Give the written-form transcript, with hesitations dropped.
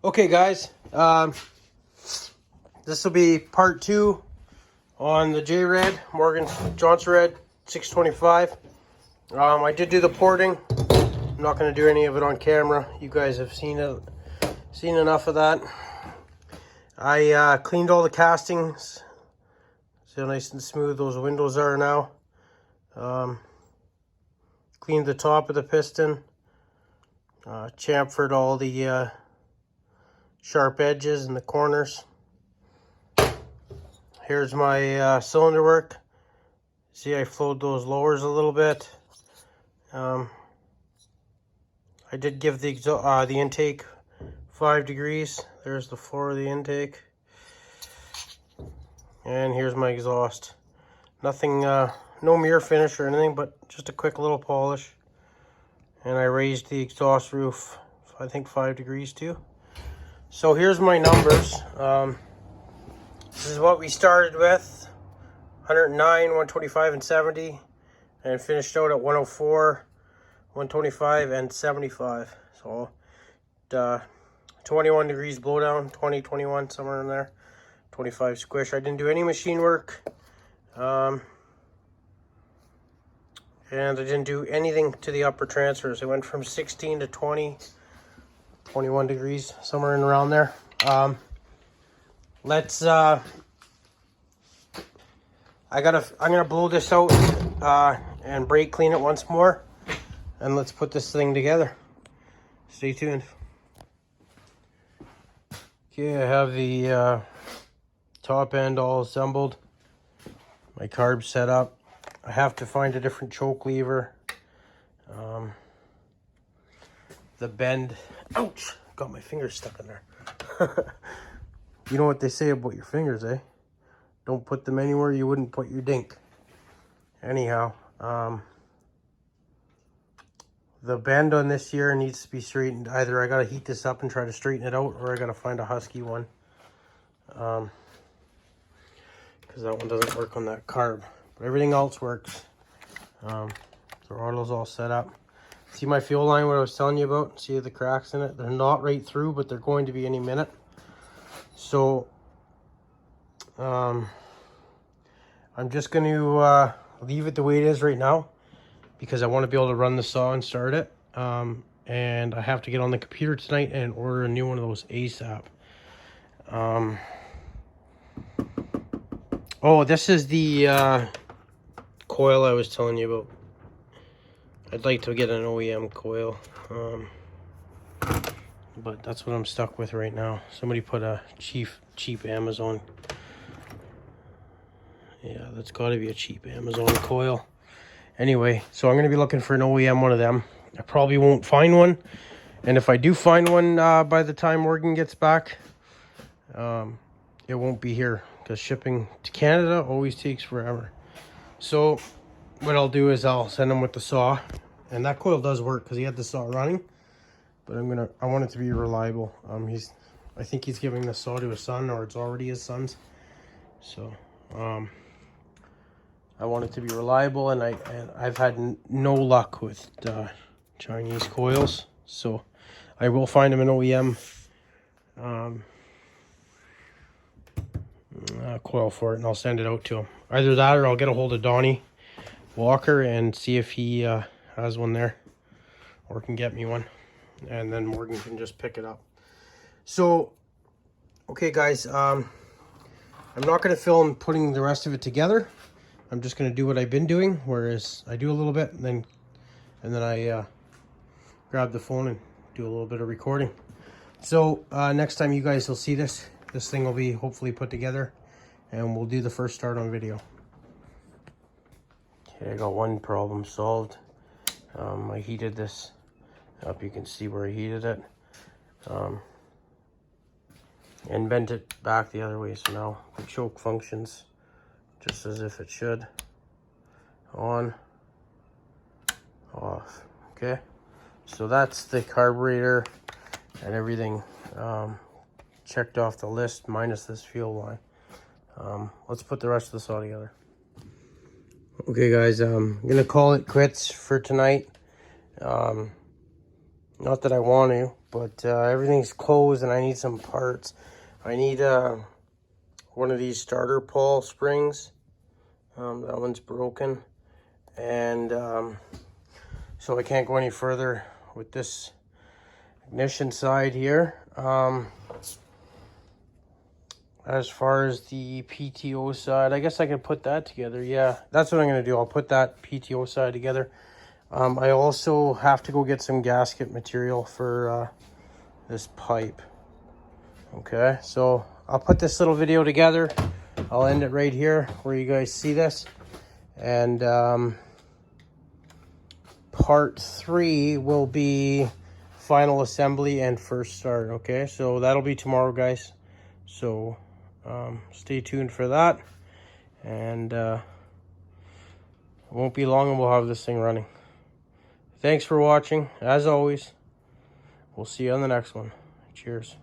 Okay, guys, this will be part 2 on the J-Red, Morgan Johnson Red 625. I did do the porting. I'm not going to do any of it on camera. You guys have seen enough of that. I cleaned all the castings. See how nice and smooth those windows are now. Cleaned the top of the piston. Chamfered all the sharp edges and the corners. Here's my cylinder work. See, I flowed those lowers a little bit. I did give the intake 5 degrees. There's the floor of the intake. And here's my exhaust. Nothing, no mirror finish or anything, but just a quick little polish. And I raised the exhaust roof, I think 5 degrees too. So here's my numbers. This is what we started with, 109, 125, and 70, and finished out at 104, 125, and 75. So 21 degrees blowdown, 20, 21, somewhere in there, 25 squish. I didn't do any machine work, and I didn't do anything to the upper transfers. It went from 16 to 20, 21 degrees, somewhere in around there. I'm gonna blow this out and brake clean it once more, and let's put this thing together. Stay tuned. Okay, I have the top end all assembled. My carb set up. I have to find a different choke lever. The bend. Ouch! Got my fingers stuck in there. You know what they say about your fingers, eh? Don't put them anywhere you wouldn't put your dink. Anyhow, the bend on this here needs to be straightened. Either I gotta heat this up and try to straighten it out, or I gotta find a Husky one. Because that one doesn't work on that carb. But everything else works. Throttle's all set up. See my fuel line, what I was telling you about? See the cracks in it? They're not right through, but they're going to be any minute. So, I'm just going to leave it the way it is right now, because I want to be able to run the saw and start it. And I have to get on the computer tonight and order a new one of those ASAP. Oh, this is the coil I was telling you about. I'd like to get an OEM coil, but that's what I'm stuck with right now. Somebody put a cheap Amazon. Yeah, that's got to be a cheap Amazon coil. Anyway, so I'm going to be looking for an OEM one of them. I probably won't find one. And if I do find one by the time Morgan gets back, it won't be here, because shipping to Canada always takes forever. So what I'll do is I'll send him with the saw. And that coil does work because he had the saw running. But I want it to be reliable. I think he's giving the saw to his son, or it's already his son's. So I want it to be reliable, and I've had no luck with Chinese coils. So I will find him an OEM coil for it, and I'll send it out to him. Either that, or I'll get a hold of Donnie Walker and see if he has one there, or can get me one, and then Morgan can just pick it up. So, okay guys, I'm not going to film putting the rest of it together. I'm just going to do what I've been doing, whereas I do a little bit, and then I grab the phone and do a little bit of recording. So next time you guys will see this thing will be hopefully put together, and we'll do the first start on video. Okay, I got one problem solved. I heated this up. You can see where I heated it. And bent it back the other way. So now the choke functions just as if it should. On, off. Okay. So that's the carburetor and everything checked off the list, minus this fuel line. Let's put the rest of the saw together. Okay guys, I'm gonna call it quits for tonight. Not that I want to, but everything's closed and I need some parts. I need one of these starter pawl springs. That one's broken. And so I can't go any further with this ignition side here. As far as the PTO side, I guess I can put that together. Yeah, that's what I'm going to do. I'll put that PTO side together. I also have to go get some gasket material for this pipe. Okay, so I'll put this little video together. I'll end it right here where you guys see this. And part 3 will be final assembly and first start. Okay, so that'll be tomorrow, guys. So stay tuned for that. And it won't be long and we'll have this thing running. Thanks for watching. As always, we'll see you on the next one. Cheers.